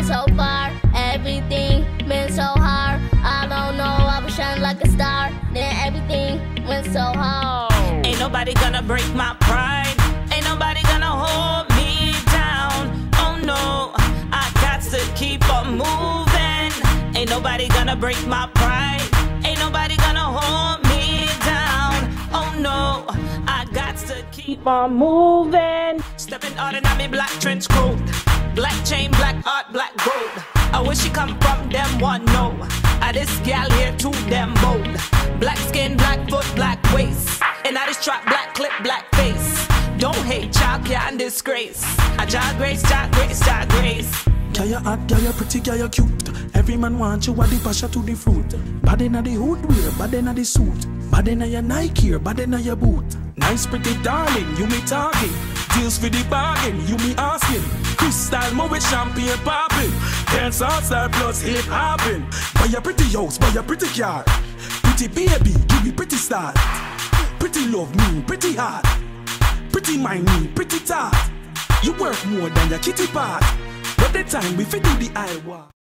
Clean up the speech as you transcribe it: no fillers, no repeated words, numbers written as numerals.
so far, everything been so hard. I don't know, I was shining like a star. Then everything went so hard. Ain't nobody gonna break my pride. Ain't nobody gonna hold me down. Oh no, I got to keep on moving. Ain't nobody gonna break my pride. Ain't nobody gonna hold me down. Oh no, I got to keep on moving. Stepping out in my black trench coat, black chain, black heart, black gold. I wish she come from them one no. This gal here too damn bold. Black skin, black foot, black waist. And I just trap black clip, black face. Don't hate, child can't disgrace. I child grace, child grace, child grace. Girl you hot, girl you pretty, girl you cute. Every man want you, what the passion to the fruit. Bad inna the hood wear, bad inna the suit. Bad inna your Nike or bad inna your boot. Nice pretty darling, you me talking. Deals for the bargain, you me asking. Crystal mo with champagne popping. Dance outside plus hip hopping. Buy a pretty house, buy a pretty car. Pretty baby, give me pretty style. Pretty love me, pretty heart. Pretty mind me, pretty tart. You work more than your kitty part. But the time we fit do the eye walk.